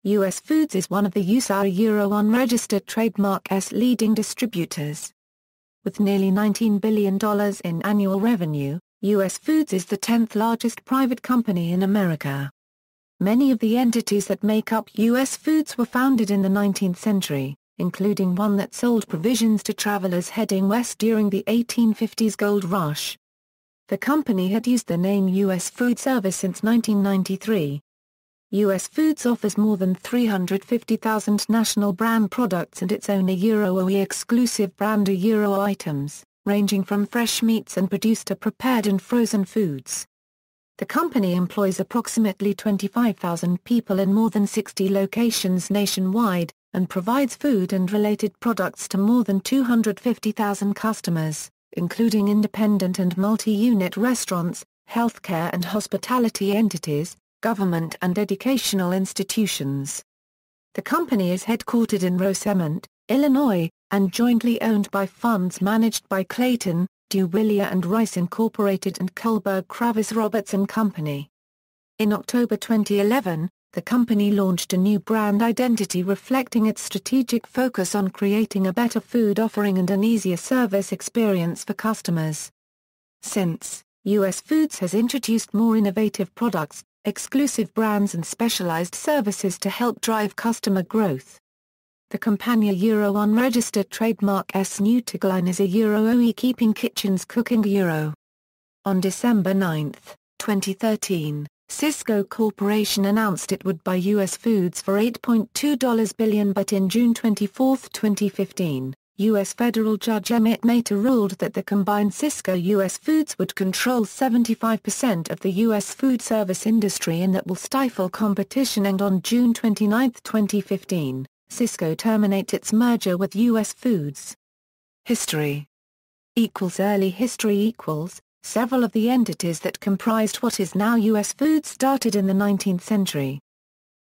US Foods is one of the USA unregistered trademark's leading distributors. With nearly $19 billion in annual revenue, US Foods is the 10th largest private company in America. Many of the entities that make up US Foods were founded in the 19th century, including one that sold provisions to travelers heading west during the 1850s gold rush. The company had used the name US Foodservice since 1993. US Foods offers more than 350,000 national brand products and its own OE exclusive brand Euro items, ranging from fresh meats and produced to prepared and frozen foods. The company employs approximately 25,000 people in more than 60 locations nationwide, and provides food and related products to more than 250,000 customers, including independent and multi-unit restaurants, healthcare and hospitality entities, government and educational institutions. The company is headquartered in Rosemont, Illinois, and jointly owned by funds managed by Clayton, Dubilier Rice Inc. and Kohlberg Kravis Roberts Co. In October 2011, the company launched a new brand identity reflecting its strategic focus on creating a better food offering and an easier service experience for customers. Since, US Foods has introduced more innovative products, exclusive brands and specialized services to help drive customer growth. The companion Euro unregistered trademark's new tagline is a OE keeping kitchens cooking Euro. On December 9, 2013, Sysco Corporation announced it would buy US Foods for $8.2 billion, but in June 24, 2015, U.S. federal judge Emmett Mehta ruled that the combined Sysco-US Foods would control 75% of the U.S. food service industry and that will stifle competition, and on June 29, 2015, Sysco terminated its merger with U.S. Foods. History Early history Several of the entities that comprised what is now U.S. Foods started in the 19th century.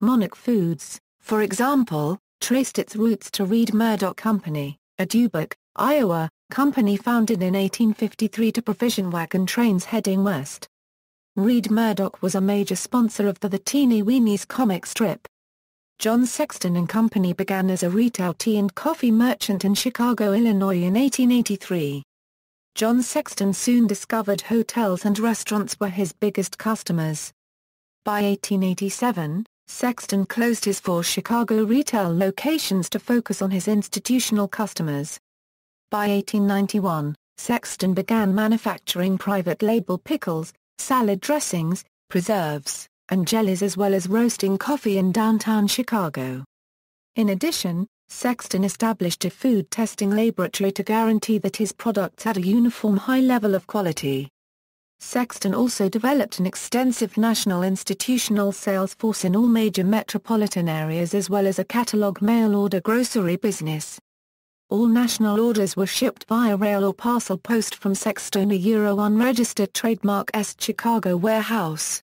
Monarch Foods, for example, traced its roots to Reed Murdoch Company, a Dubuque, Iowa, company founded in 1853 to provision wagon trains heading west. Reed Murdoch was a major sponsor of the Teeny Weenies comic strip. John Sexton & Company began as a retail tea and coffee merchant in Chicago, Illinois in 1883. John Sexton soon discovered hotels and restaurants were his biggest customers. By 1887, Sexton closed his 4 Chicago retail locations to focus on his institutional customers. By 1891, Sexton began manufacturing private label pickles, salad dressings, preserves, and jellies, as well as roasting coffee in downtown Chicago. In addition, Sexton established a food testing laboratory to guarantee that his products had a uniform high level of quality. Sexton also developed an extensive national institutional sales force in all major metropolitan areas, as well as a catalog mail-order grocery business. All national orders were shipped via rail or parcel post from Sexton, a Euro unregistered trademark's Chicago warehouse.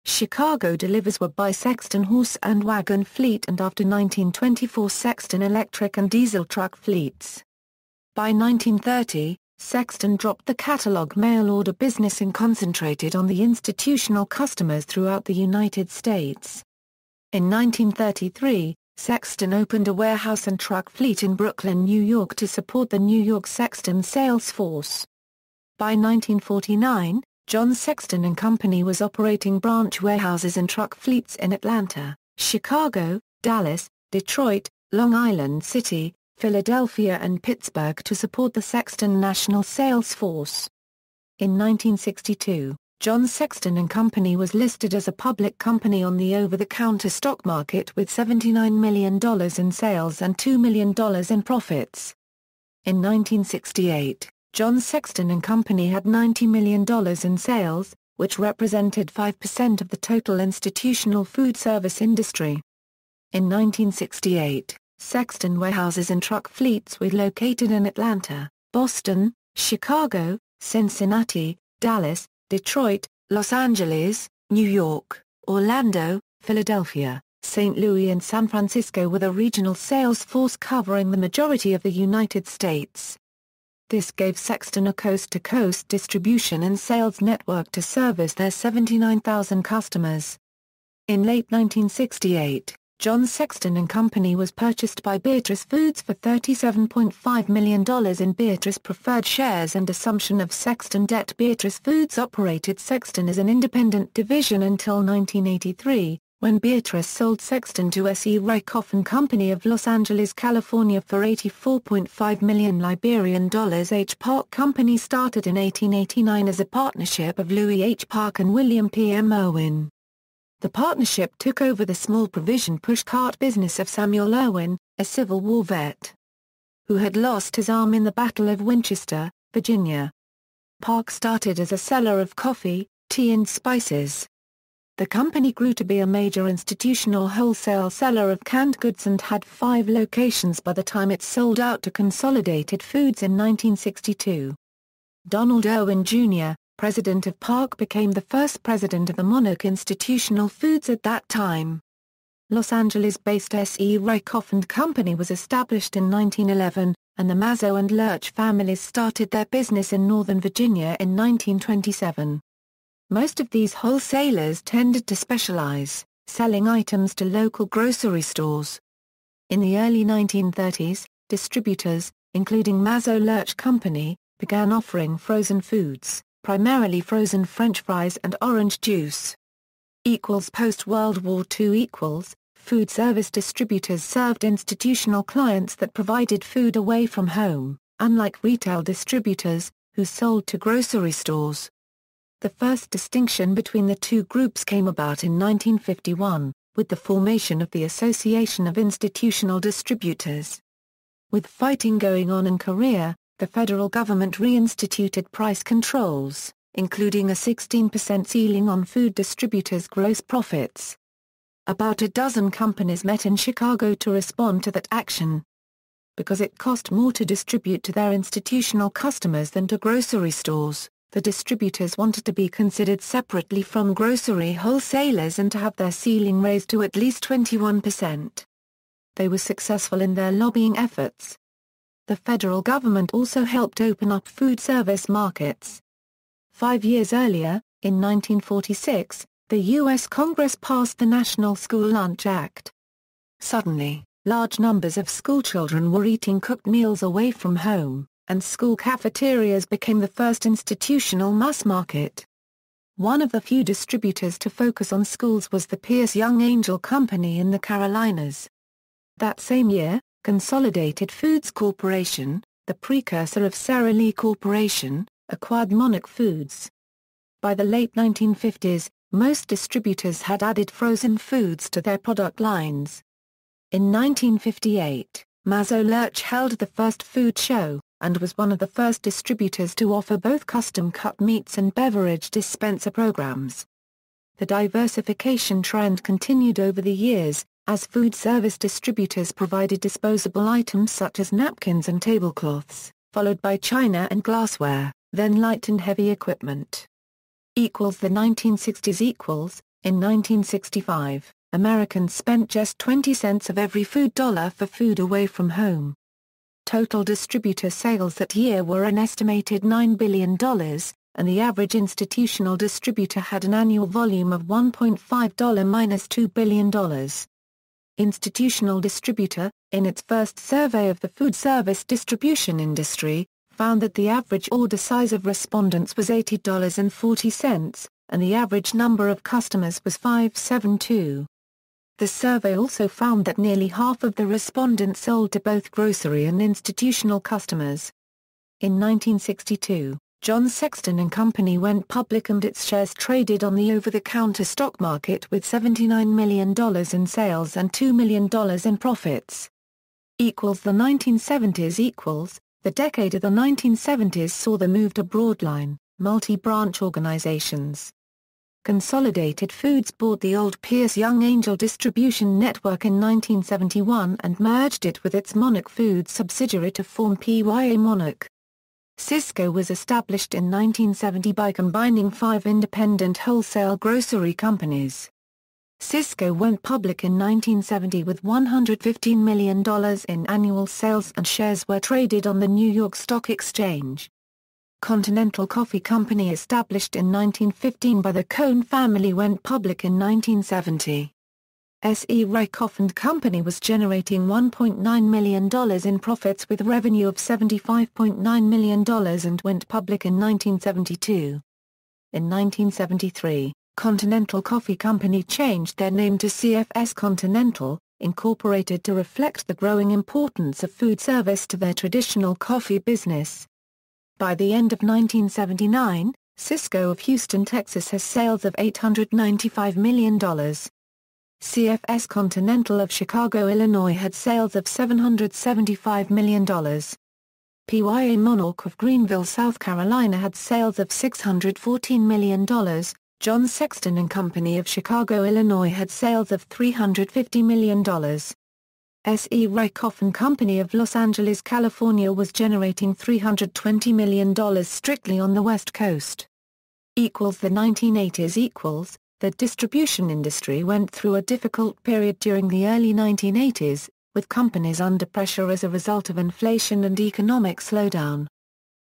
Chicago delivers were by Sexton horse and wagon fleet, and after 1924 Sexton electric and diesel truck fleets. By 1930, Sexton dropped the catalog mail-order business and concentrated on the institutional customers throughout the United States. In 1933, Sexton opened a warehouse and truck fleet in Brooklyn, New York to support the New York Sexton sales force. By 1949, John Sexton & Company was operating branch warehouses and truck fleets in Atlanta, Chicago, Dallas, Detroit, Long Island City, Philadelphia and Pittsburgh to support the Sexton National Sales Force. In 1962, John Sexton & Company was listed as a public company on the over-the-counter stock market with $79 million in sales and $2 million in profits. In 1968, John Sexton & Company had $90 million in sales, which represented 5% of the total institutional food service industry. In 1968, Sexton warehouses and truck fleets were located in Atlanta, Boston, Chicago, Cincinnati, Dallas, Detroit, Los Angeles, New York, Orlando, Philadelphia, St. Louis and San Francisco, with a regional sales force covering the majority of the United States. This gave Sexton a coast-to-coast distribution and sales network to service their 79,000 customers. In late 1968, John Sexton and Company was purchased by Beatrice Foods for $37.5 million in Beatrice preferred shares and assumption of Sexton debt. Beatrice Foods operated Sexton as an independent division until 1983, when Beatrice sold Sexton to S.E. Rakoff and Company of Los Angeles, California for $84.5 million Liberian dollars. H. Park Company started in 1889 as a partnership of Louis H. Park and William P. M. Irwin. The partnership took over the small provision pushcart business of Samuel Irwin, a Civil War vet, who had lost his arm in the Battle of Winchester, Virginia. Park started as a seller of coffee, tea and spices. The company grew to be a major institutional wholesale seller of canned goods and had 5 locations by the time it sold out to Consolidated Foods in 1962. Donald Irwin Jr., president of Park, became the first president of the Monarch Institutional Foods at that time. Los Angeles-based S.E. Rakoff and Company was established in 1911, and the Mazzo and Lurch families started their business in Northern Virginia in 1927. Most of these wholesalers tended to specialize, selling items to local grocery stores. In the early 1930s, distributors, including Mazzo Lurch Company, began offering frozen foods, primarily frozen French fries and orange juice. Post-World War II food service distributors served institutional clients that provided food away from home, unlike retail distributors, who sold to grocery stores. The first distinction between the two groups came about in 1951, with the formation of the Association of Institutional Distributors. With fighting going on in Korea, the federal government reinstituted price controls, including a 16% ceiling on food distributors' gross profits. About a dozen companies met in Chicago to respond to that action. Because it cost more to distribute to their institutional customers than to grocery stores, the distributors wanted to be considered separately from grocery wholesalers and to have their ceiling raised to at least 21%. They were successful in their lobbying efforts. The federal government also helped open up food service markets. 5 years earlier, in 1946, the U.S. Congress passed the National School Lunch Act. Suddenly, large numbers of schoolchildren were eating cooked meals away from home, and school cafeterias became the first institutional mass market. One of the few distributors to focus on schools was the Pierce Young Angel Company in the Carolinas. That same year, Consolidated Foods Corporation, the precursor of Sara Lee Corporation, acquired Monarch Foods. By the late 1950s, most distributors had added frozen foods to their product lines. In 1958, Mazzo Lurch held the first food show, and was one of the first distributors to offer both custom-cut meats and beverage dispenser programs. The diversification trend continued over the years, as food service distributors provided disposable items such as napkins and tablecloths, followed by china and glassware, then light and heavy equipment. The 1960s. In 1965, Americans spent just 20 cents of every food dollar for food away from home. Total distributor sales that year were an estimated $9 billion, and the average institutional distributor had an annual volume of $1.5–2 billion. Institutional Distributor, in its first survey of the food service distribution industry, found that the average order size of respondents was $80.40, and the average number of customers was 572. The survey also found that nearly half of the respondents sold to both grocery and institutional customers. In 1962, John Sexton and Company went public and its shares traded on the over-the-counter stock market with $79 million in sales and $2 million in profits. The 1970s. The decade of the 1970s saw the move to broadline, multi-branch organizations. Consolidated Foods bought the old Pierce Young Angel distribution network in 1971 and merged it with its Monarch Foods subsidiary to form PYA Monarch. Sysco was established in 1970 by combining 5 independent wholesale grocery companies. Sysco went public in 1970 with $115 million in annual sales and shares were traded on the New York Stock Exchange. Continental Coffee Company, established in 1915 by the Cohn family, went public in 1970. S.E. Rakoff and Company was generating $1.9 million in profits with revenue of $75.9 million and went public in 1972. In 1973, Continental Coffee Company changed their name to CFS Continental, Incorporated to reflect the growing importance of food service to their traditional coffee business. By the end of 1979, Cisco of Houston, Texas has sales of $895 million. CFS Continental of Chicago, Illinois had sales of $775 million. PYA Monarch of Greenville, South Carolina had sales of $614 million. John Sexton and Company of Chicago, Illinois had sales of $350 million. S.E. Rakoff and Company of Los Angeles, California was generating $320 million strictly on the West Coast. The 1980s. The distribution industry went through a difficult period during the early 1980s, with companies under pressure as a result of inflation and economic slowdown.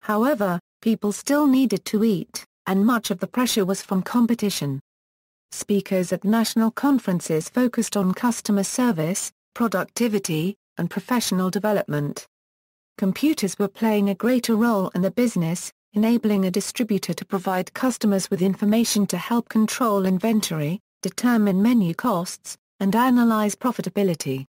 However, people still needed to eat, and much of the pressure was from competition. Speakers at national conferences focused on customer service, productivity, and professional development. Computers were playing a greater role in the business, enabling a distributor to provide customers with information to help control inventory, determine menu costs, and analyze profitability.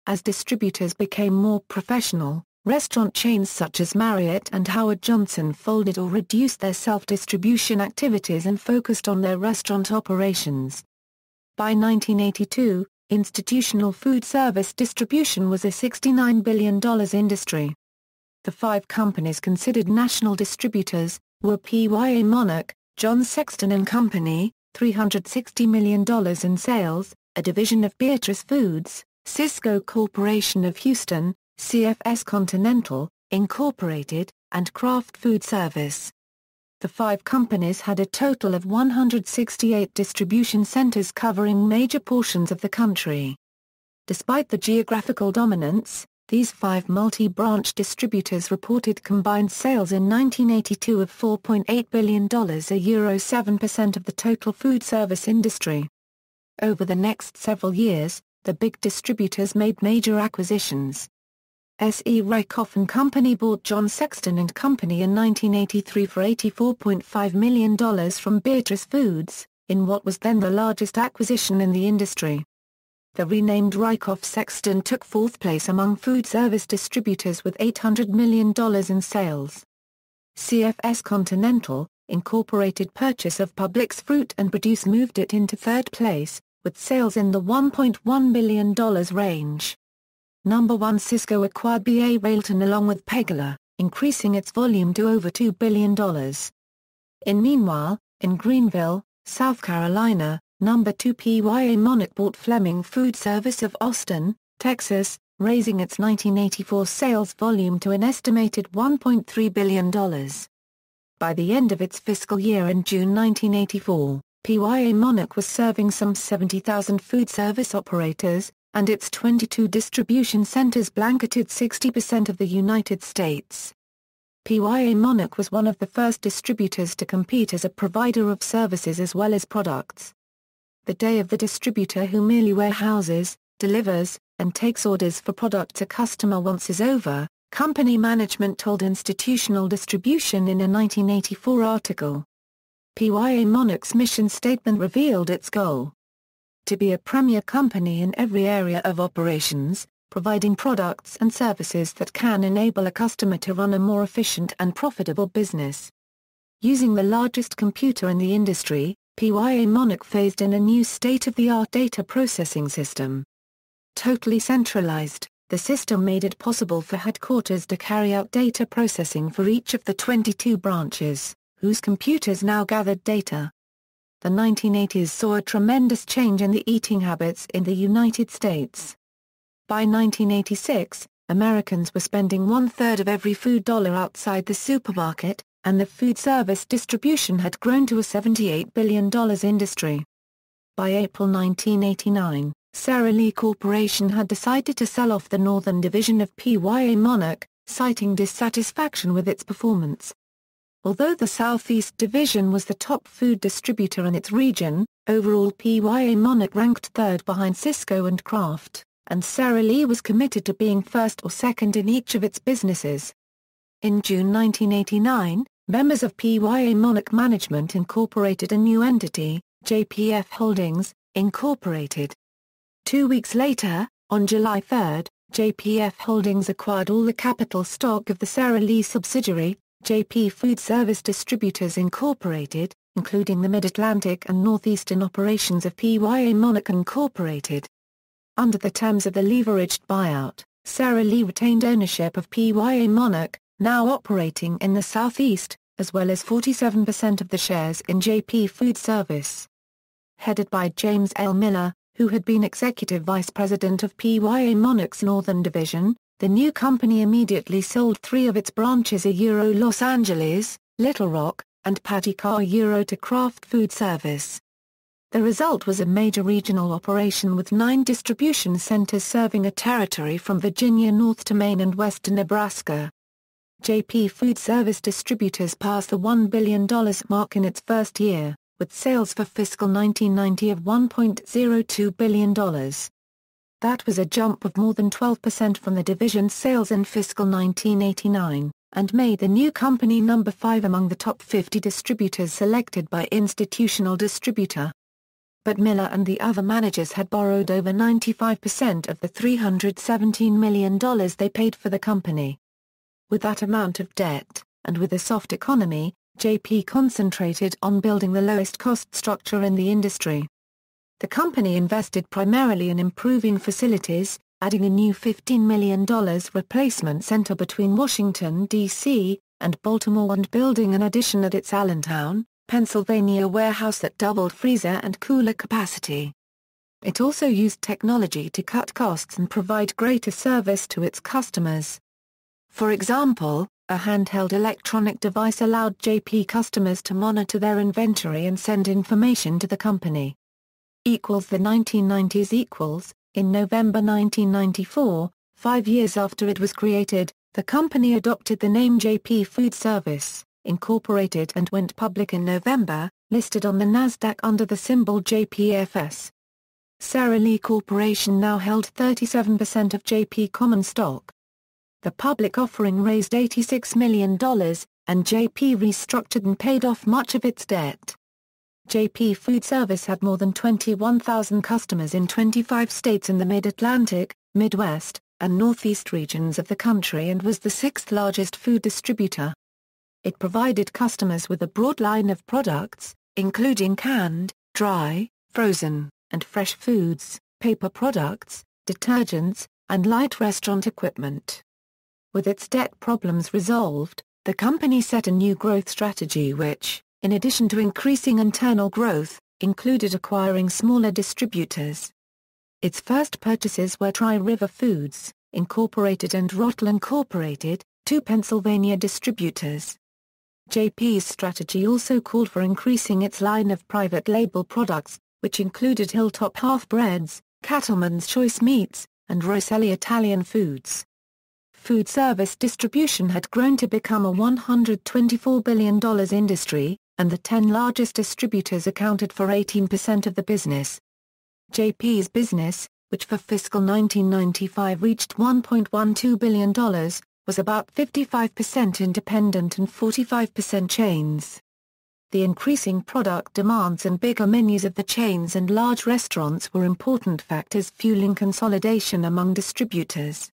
As distributors became more professional, restaurant chains such as Marriott and Howard Johnson folded or reduced their self-distribution activities and focused on their restaurant operations. By 1982, institutional food service distribution was a $69 billion industry. The 5 companies considered national distributors were PYA Monarch, John Sexton and Company, $360 million in sales, a division of Beatrice Foods, Cisco Corporation of Houston, CFS Continental, Incorporated, and Kraft Foodservice. The 5 companies had a total of 168 distribution centers covering major portions of the country. Despite the geographical dominance, these 5 multi-branch distributors reported combined sales in 1982 of $4.8 billion, a Euro 7% of the total food service industry. Over the next several years, the big distributors made major acquisitions. S.E. Rakoff and Company bought John Sexton and Company in 1983 for $84.5 million from Beatrice Foods, in what was then the largest acquisition in the industry. The renamed Rakoff-Sexton took 4th place among food service distributors with $800 million in sales. CFS Continental, Incorporated purchase of Publix fruit and produce moved it into 3rd place, with sales in the $1.1 billion range. Number 1 Cisco acquired B.A. Railton along with Pegula, increasing its volume to over $2 billion. Meanwhile, in Greenville, South Carolina, Number 2 PYA Monarch bought Fleming Foodservice of Austin, Texas, raising its 1984 sales volume to an estimated $1.3 billion. By the end of its fiscal year in June 1984, PYA Monarch was serving some 70,000 food service operators, and its 22 distribution centers blanketed 60% of the United States. PYA Monarch was one of the first distributors to compete as a provider of services as well as products. The day of the distributor who merely warehouses, delivers, and takes orders for product a customer wants is over, company management told Institutional Distribution in a 1984 article. PYA Monarch's mission statement revealed its goal: to be a premier company in every area of operations, providing products and services that can enable a customer to run a more efficient and profitable business. Using the largest computer in the industry, PYA Monarch phased in a new state-of-the-art data processing system. Totally centralized, the system made it possible for headquarters to carry out data processing for each of the 22 branches, whose computers now gathered data. The 1980s saw a tremendous change in the eating habits in the United States. By 1986, Americans were spending 1/3 of every food dollar outside the supermarket, and the food service distribution had grown to a $78 billion industry. By April 1989, Sara Lee Corporation had decided to sell off the northern division of PYA Monarch, citing dissatisfaction with its performance. Although the Southeast Division was the top food distributor in its region, overall PYA Monarch ranked third behind Sysco and Kraft, and Sara Lee was committed to being first or second in each of its businesses. In June 1989, members of PYA Monarch Management incorporated a new entity, JPF Holdings, Incorporated. 2 weeks later, on July 3, JPF Holdings acquired all the capital stock of the Sara Lee subsidiary, JP Foodservice Distributors Incorporated, including the Mid-Atlantic and Northeastern operations of PYA Monarch Incorporated. Under the terms of the leveraged buyout, Sara Lee retained ownership of PYA Monarch, now operating in the Southeast, as well as 47% of the shares in JP Foodservice. Headed by James L. Miller, who had been executive vice president of PYA Monarch's Northern Division, the new company immediately sold 3 of its branches Los Angeles, Little Rock, and Patica to Kraft Foodservice. The result was a major regional operation with 9 distribution centers serving a territory from Virginia north to Maine and west to Nebraska. JP Foodservice Distributors passed the $1 billion mark in its first year, with sales for fiscal 1990 of $1.02 billion. That was a jump of more than 12% from the division's sales in fiscal 1989, and made the new company number 5 among the top 50 distributors selected by Institutional Distributor. But Miller and the other managers had borrowed over 95% of the $317 million they paid for the company. With that amount of debt, and with a soft economy, JP concentrated on building the lowest cost structure in the industry. The company invested primarily in improving facilities, adding a new $15 million replacement center between Washington, D.C., and Baltimore and building an addition at its Allentown, Pennsylvania warehouse that doubled freezer and cooler capacity. It also used technology to cut costs and provide greater service to its customers. For example, a handheld electronic device allowed JP customers to monitor their inventory and send information to the company. The 1990s. In November 1994, 5 years after it was created, the company adopted the name JP Foodservice, Incorporated and went public in November, listed on the NASDAQ under the symbol JPFS. Sara Lee Corporation now held 37% of JP common stock. The public offering raised $86 million, and JP restructured and paid off much of its debt. JP Foodservice had more than 21,000 customers in 25 states in the Mid-Atlantic, Midwest, and Northeast regions of the country and was the 6th largest food distributor. It provided customers with a broad line of products, including canned, dry, frozen, and fresh foods, paper products, detergents, and light restaurant equipment. With its debt problems resolved, the company set a new growth strategy which, in addition to increasing internal growth, included acquiring smaller distributors. Its first purchases were Tri River Foods, Incorporated and Rottle Incorporated, 2 Pennsylvania distributors. JP's strategy also called for increasing its line of private label products, which included Hilltop Half Breads, Cattleman's Choice Meats, and Rosselli Italian Foods. Food service distribution had grown to become a $124 billion industry, and the 10 largest distributors accounted for 18% of the business. JP's business, which for fiscal 1995 reached $1.12 billion, was about 55% independent and 45% chains. The increasing product demands and bigger menus of the chains and large restaurants were important factors fueling consolidation among distributors.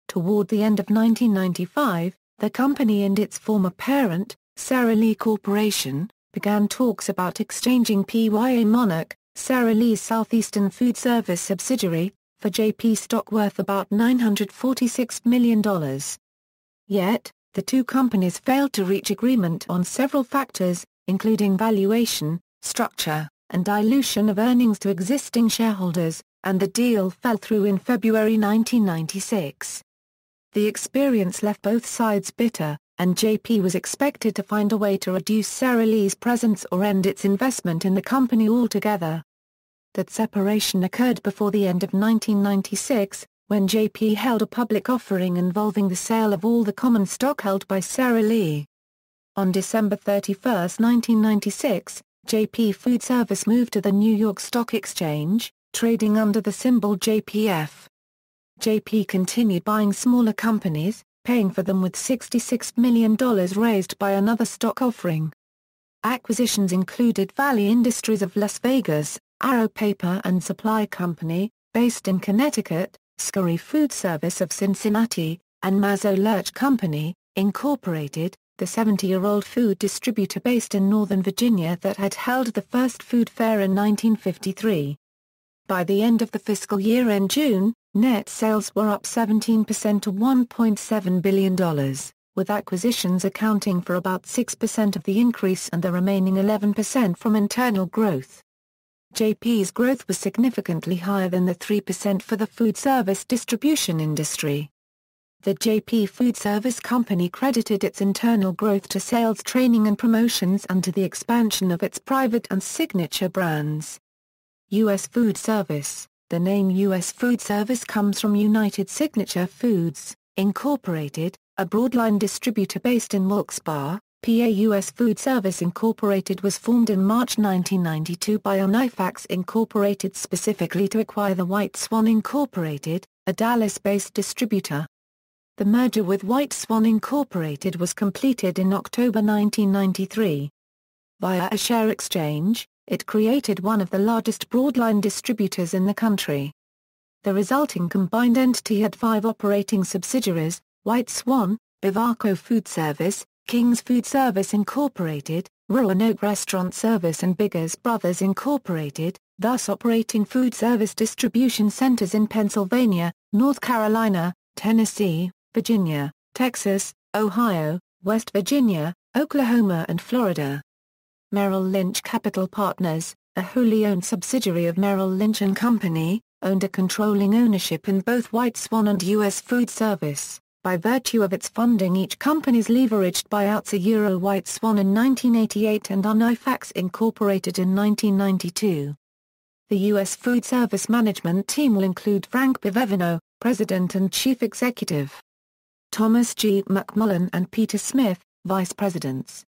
Toward the end of 1995, the company and its former parent, Sara Lee Corporation, began talks about exchanging PYA Monarch, Sara Lee's Southeastern Foodservice subsidiary, for JP stock worth about $946 million. Yet, the two companies failed to reach agreement on several factors, including valuation, structure, and dilution of earnings to existing shareholders, and the deal fell through in February 1996. The experience left both sides bitter, and JP was expected to find a way to reduce Sara Lee's presence or end its investment in the company altogether. That separation occurred before the end of 1996, when JP held a public offering involving the sale of all the common stock held by Sara Lee. On December 31, 1996, JP Foodservice moved to the New York Stock Exchange, trading under the symbol JPF. JP continued buying smaller companies, paying for them with $66 million raised by another stock offering. Acquisitions included Valley Industries of Las Vegas, Arrow Paper and Supply Company, based in Connecticut, Scurry Foodservice of Cincinnati, and Mazzo Lurch Company, Incorporated, the 70-year-old food distributor based in Northern Virginia that had held the first food fair in 1953. By the end of the fiscal year in June, net sales were up 17% to $1.7 billion, with acquisitions accounting for about 6% of the increase and the remaining 11% from internal growth. JP's growth was significantly higher than the 3% for the food service distribution industry. The JP Foodservice Company credited its internal growth to sales training and promotions and to the expansion of its private and signature brands. U.S. Foodservice. The name U.S. Foodservice comes from United Signature Foods, Incorporated, a broadline distributor based in Wilkes-Barre, PA. U.S. Foodservice Incorporated was formed in March 1992 by Onifax Incorporated specifically to acquire the White Swan Incorporated, a Dallas-based distributor. The merger with White Swan Incorporated was completed in October 1993. Via a share exchange, it created one of the largest broadline distributors in the country. The resulting combined entity had 5 operating subsidiaries: White Swan, Bivacco Foodservice, King's Foodservice Incorporated, Roanoke Restaurant Service and Biggers Brothers Incorporated, thus operating food service distribution centers in Pennsylvania, North Carolina, Tennessee, Virginia, Texas, Ohio, West Virginia, Oklahoma and Florida. Merrill Lynch Capital Partners, a wholly owned subsidiary of Merrill Lynch & Company, owned a controlling ownership in both White Swan and U.S. Foodservice. By virtue of its funding, each company's leveraged buyouts White Swan in 1988 and Onifax Incorporated in 1992. The U.S. Foodservice management team will include Frank Bivevano, President and Chief Executive; Thomas G. McMullen and Peter Smith, Vice Presidents;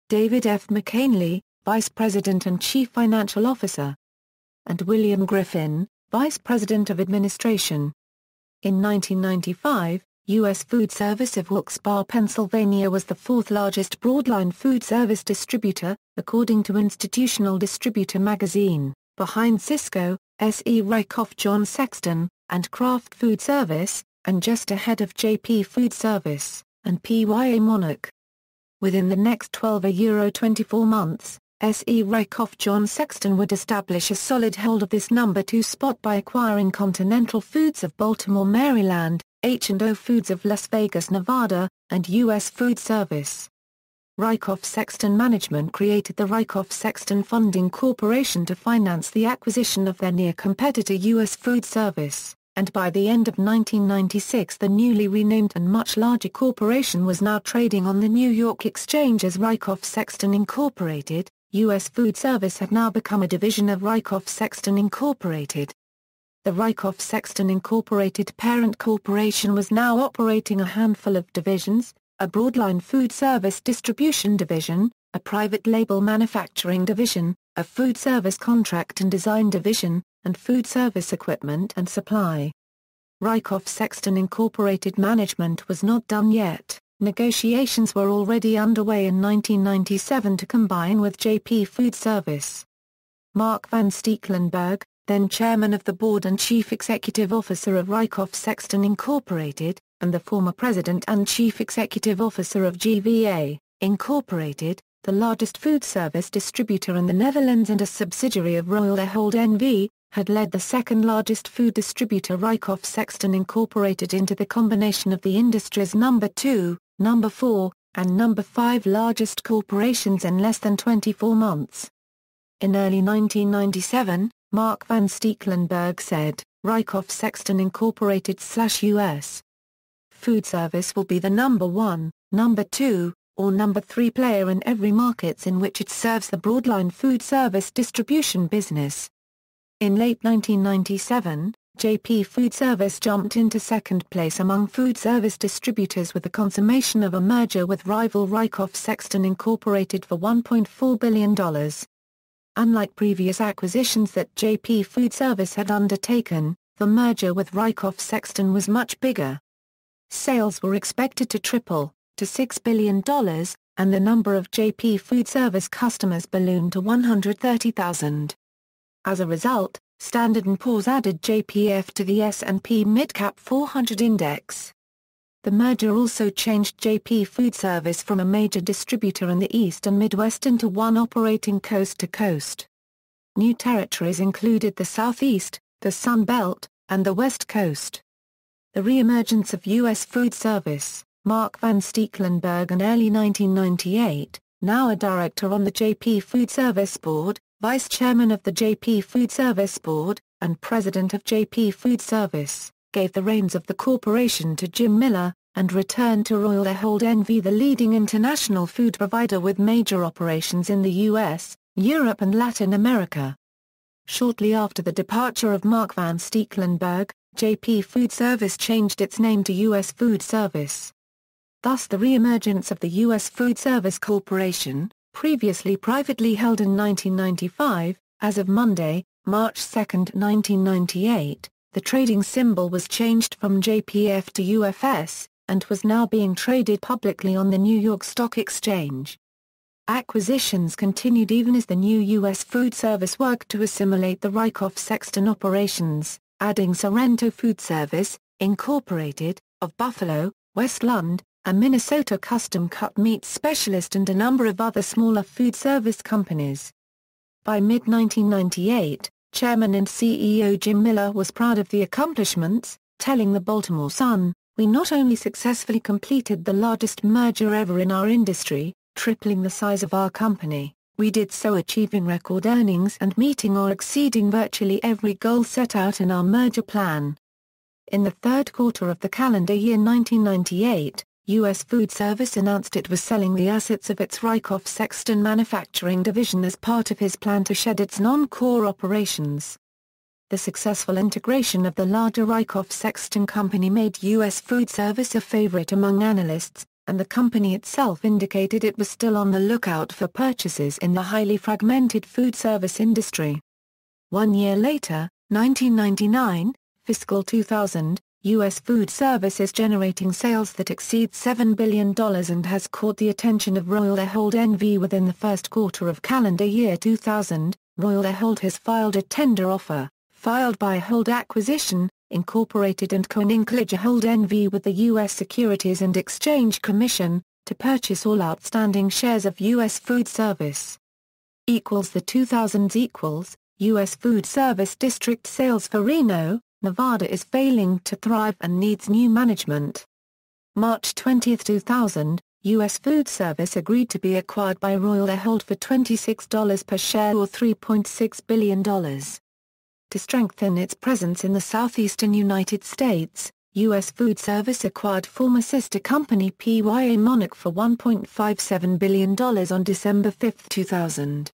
David F. McCainley, Vice President and Chief Financial Officer; and William Griffin, Vice President of Administration. In 1995, U.S. Foodservice of Wilkes-Barre, Pennsylvania was the 4th largest broadline food service distributor, according to Institutional Distributor magazine, behind Sysco, S.E. Rykoff John Sexton, and Kraft Foodservice, and just ahead of JP Foodservice, and PYA Monarch. Within the next 24 months, S.E. Rykoff John Sexton would establish a solid hold of this number 2 spot by acquiring Continental Foods of Baltimore, Maryland, H&O Foods of Las Vegas, Nevada, and U.S. Foodservice. Rykoff-Sexton Management created the Rykoff-Sexton Funding Corporation to finance the acquisition of their near-competitor U.S. Foodservice, and by the end of 1996 the newly renamed and much larger corporation was now trading on the New York Exchange as Rykoff-Sexton Incorporated. U.S. Foodservice had now become a division of Rykoff-Sexton Incorporated. The Rykoff-Sexton Incorporated parent corporation was now operating a handful of divisions: a broadline food service distribution division, a private label manufacturing division, a food service contract and design division, and food service equipment and supply. Rykoff-Sexton Incorporated management was not done yet. Negotiations were already underway in 1997 to combine with JP Foodservice. Mark Van Stekelenburg, then chairman of the board and chief executive officer of Rykoff-Sexton Incorporated, and the former president and chief executive officer of GVA, Incorporated, the largest food service distributor in the Netherlands and a subsidiary of Royal Ahold N.V., had led the second-largest food distributor Rykoff-Sexton Incorporated into the combination of the industry's number 2, number 4, and number 5 largest corporations in less than 24 months. In early 1997, Mark Van Stekelenburg said, Rykoff-Sexton Incorporated/US Foodservice will be the number 1, number 2, or number 3 player in every market in which it serves the broadline food service distribution business. In late 1997, JP Foodservice jumped into second place among food service distributors with the consummation of a merger with rival Rykoff Sexton Incorporated for $1.4 billion. Unlike previous acquisitions that JP Foodservice had undertaken, the merger with Rykoff Sexton was much bigger. Sales were expected to triple, to $6 billion, and the number of JP Foodservice customers ballooned to 130,000. As a result, Standard & Poor's added JPF to the S&P Midcap 400 index. The merger also changed JP Foodservice from a major distributor in the East and Midwest into one operating coast to coast. New territories included the Southeast, the Sun Belt, and the West Coast. The re-emergence of U.S. food service. Mark Van Stekelenburg in early 1998, now a director on the JP Foodservice Board, vice chairman of the JP Foodservice Board, and president of JP Foodservice, gave the reins of the corporation to Jim Miller, and returned to Royal Ahold N.V., the leading international food provider with major operations in the U.S., Europe and Latin America. Shortly after the departure of Mark Van Stekelenburg, JP Foodservice changed its name to U.S. Food Service. Thus the re-emergence of the U.S. Foodservice Corporation, previously privately held in 1995, as of Monday, March 2, 1998, the trading symbol was changed from JPF to UFS, and was now being traded publicly on the New York Stock Exchange. Acquisitions continued even as the new U.S. Foodservice worked to assimilate the Rykoff Sexton operations, adding Sorrento Foodservice, Incorporated, of Buffalo, West Lund, a Minnesota custom-cut meat specialist, and a number of other smaller food service companies. By mid-1998, Chairman and CEO Jim Miller was proud of the accomplishments, telling the Baltimore Sun, "We not only successfully completed the largest merger ever in our industry, tripling the size of our company, we did so achieving record earnings and meeting or exceeding virtually every goal set out in our merger plan." In the third quarter of the calendar year 1998, U.S. Foodservice announced it was selling the assets of its Rykoff Sexton manufacturing division as part of his plan to shed its non-core operations. The successful integration of the larger Rykoff Sexton company made U.S. Foodservice a favorite among analysts, and the company itself indicated it was still on the lookout for purchases in the highly fragmented food service industry. 1 year later, 1999, fiscal 2000, U.S. Foodservice is generating sales that exceed $7 billion and has caught the attention of Royal Ahold N.V. within the first quarter of calendar year 2000. Royal Ahold has filed a tender offer, filed by Ahold Acquisition, Incorporated and Kohlberg Ahold N.V. with the U.S. Securities and Exchange Commission, to purchase all outstanding shares of U.S. Foodservice. The 2000s U.S. Foodservice district sales for Reno, Nevada is failing to thrive and needs new management. March 20, 2000, U.S. Foodservice agreed to be acquired by Royal Ahold for $26 per share or $3.6 billion. To strengthen its presence in the southeastern United States, U.S. Foodservice acquired former sister company PYA Monarch for $1.57 billion on December 5, 2000.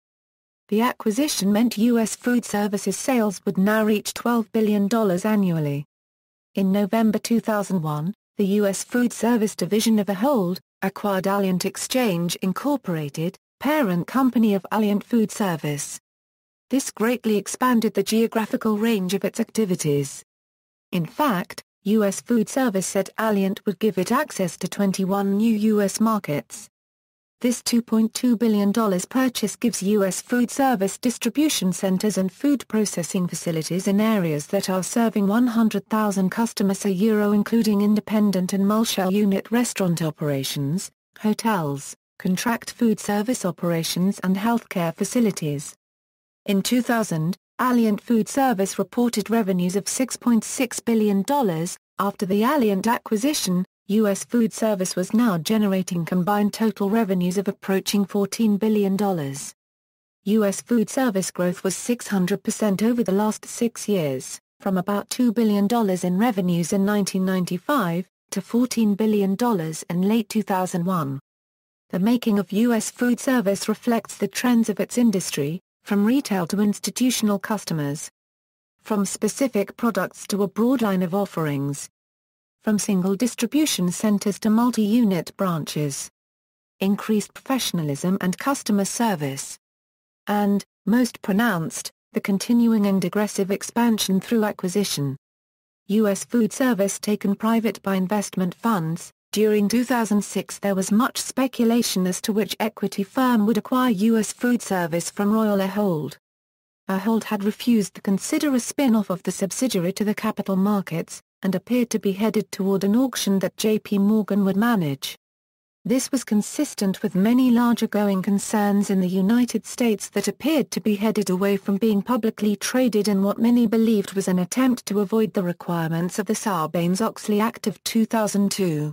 The acquisition meant U.S. Foodservice's sales would now reach $12 billion annually. In November 2001, the U.S. Foodservice division of Ahold acquired Alliant Exchange Incorporated, parent company of Alliant Foodservice. This greatly expanded the geographical range of its activities. In fact, U.S. Foodservice said Alliant would give it access to 21 new U.S. markets. This $2.2 billion purchase gives U.S. Foodservice distribution centers and food processing facilities in areas that are serving 100,000 customers a year, including independent and multi-unit restaurant operations, hotels, contract food service operations and healthcare facilities. In 2000, Alliant Foodservice reported revenues of $6.6 billion. After the Alliant acquisition, U.S. Foodservice was now generating combined total revenues of approaching $14 billion. U.S. Foodservice growth was 600% over the last 6 years, from about $2 billion in revenues in 1995, to $14 billion in late 2001. The making of U.S. Foodservice reflects the trends of its industry, from retail to institutional customers. from specific products to a broad line of offerings. From single distribution centers to multi-unit branches. Increased professionalism and customer service. And, most pronounced, the continuing and aggressive expansion through acquisition. U.S. Foodservice taken private by investment funds. During 2006 there was much speculation as to which equity firm would acquire U.S. Foodservice from Royal Ahold. Ahold had refused to consider a spin-off of the subsidiary to the capital markets, and appeared to be headed toward an auction that J.P. Morgan would manage. This was consistent with many larger going concerns in the United States that appeared to be headed away from being publicly traded in what many believed was an attempt to avoid the requirements of the Sarbanes-Oxley Act of 2002.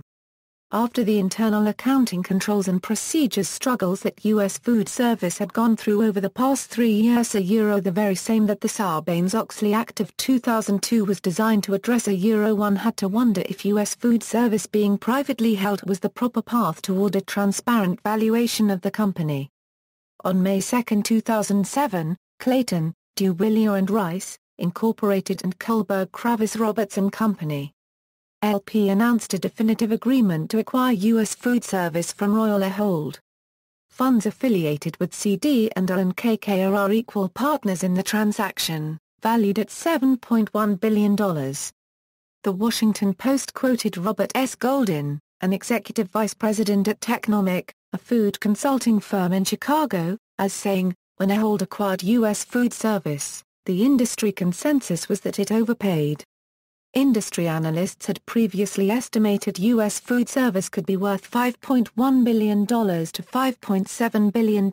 After the internal accounting controls and procedures struggles that U.S. Foodservice had gone through over the past 3 years, the very same that the Sarbanes-Oxley Act of 2002 was designed to address, one had to wonder if U.S. Foodservice being privately held was the proper path toward a transparent valuation of the company. On May 2, 2007, Clayton, Dubilier Rice Inc. and Kohlberg Kravis Roberts Co. LP announced a definitive agreement to acquire U.S. Foodservice from Royal Ahold. Funds affiliated with CD&R and KKR are equal partners in the transaction, valued at $7.1 billion. The Washington Post quoted Robert S. Goldin, an executive vice president at Technomic, a food consulting firm in Chicago, as saying, when Ahold acquired U.S. Foodservice, the industry consensus was that it overpaid. Industry analysts had previously estimated U.S. Foodservice could be worth $5.1 billion to $5.7 billion,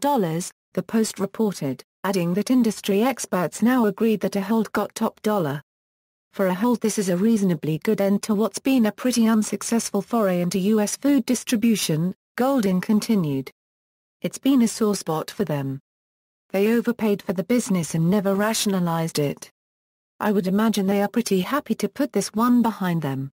the Post reported, adding that industry experts now agreed that Ahold got top dollar. For Ahold, this is a reasonably good end to what's been a pretty unsuccessful foray into U.S. food distribution, Goldin continued. It's been a sore spot for them. They overpaid for the business and never rationalized it. I would imagine they are pretty happy to put this one behind them.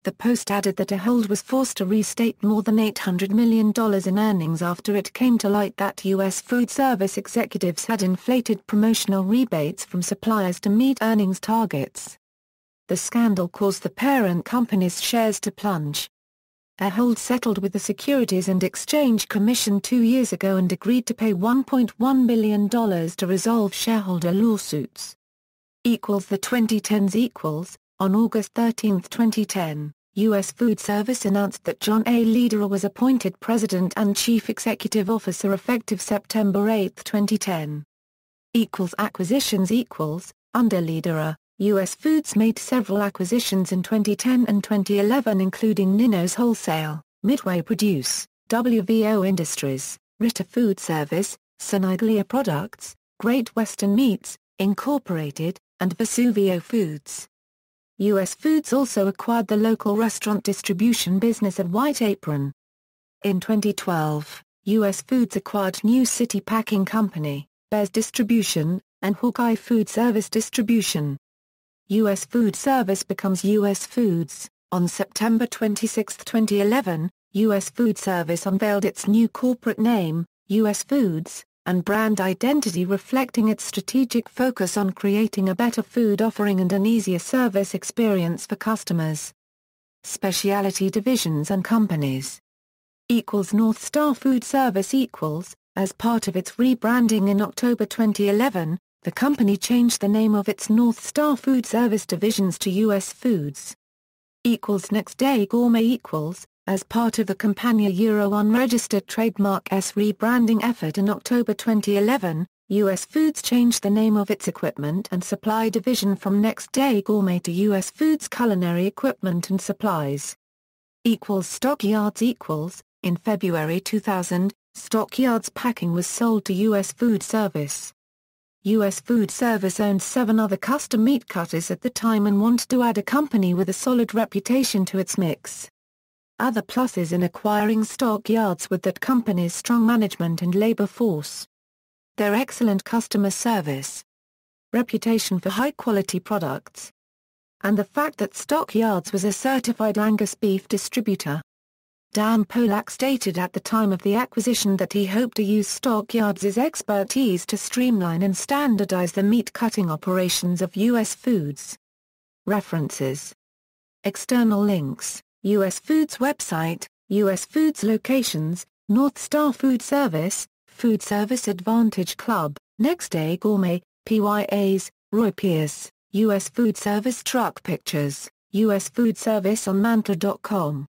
The Post added that Ahold was forced to restate more than $800 million in earnings after it came to light that U.S. Foodservice executives had inflated promotional rebates from suppliers to meet earnings targets. The scandal caused the parent company's shares to plunge. Ahold settled with the Securities and Exchange Commission 2 years ago and agreed to pay $1.1 billion to resolve shareholder lawsuits. The 2010s. On August 13, 2010, U.S. Foodservice announced that John A. Lederer was appointed President and Chief Executive Officer effective September 8, 2010. Acquisitions. Under Lederer, U.S. Foods made several acquisitions in 2010 and 2011 including Nino's Wholesale, Midway Produce, WVO Industries, Ritter Foodservice, Siniglia Products, Great Western Meats, Incorporated, and Vesuvio Foods. U.S. Foods also acquired the local restaurant distribution business of White Apron. In 2012, U.S. Foods acquired New City Packing Company, Bears Distribution, and Hawkeye Foodservice Distribution. U.S. Foodservice becomes U.S. Foods. On September 26, 2011, U.S. Foodservice unveiled its new corporate name, U.S. Foods, and brand identity reflecting its strategic focus on creating a better food offering and an easier service experience for customers. Specialty divisions and companies. North Star Foodservice. As part of its rebranding in October 2011, the company changed the name of its North Star Foodservice divisions to U.S. Foods. Next Day Gourmet. As part of the Campania unregistered trademark S rebranding effort in October 2011, U.S. Foods changed the name of its equipment and supply division from Next Day Gourmet to U.S. Foods Culinary Equipment and Supplies. Stockyards. In February 2000, Stockyards Packing was sold to U.S. Foodservice. U.S. Foodservice owned 7 other custom meat cutters at the time and wanted to add a company with a solid reputation to its mix. Other pluses in acquiring Stockyards were that company's strong management and labor force, their excellent customer service, reputation for high-quality products, and the fact that Stockyards was a certified Angus beef distributor. Dan Polak stated at the time of the acquisition that he hoped to use Stockyards' expertise to streamline and standardize the meat-cutting operations of U.S. Foods. References. External links: U.S. Foods website, U.S. Foods locations, North Star Foodservice, Foodservice Advantage Club, Next Day Gourmet, PYAs, Roy Pierce, U.S. Foodservice truck pictures, U.S. Foodservice on Mantle.com.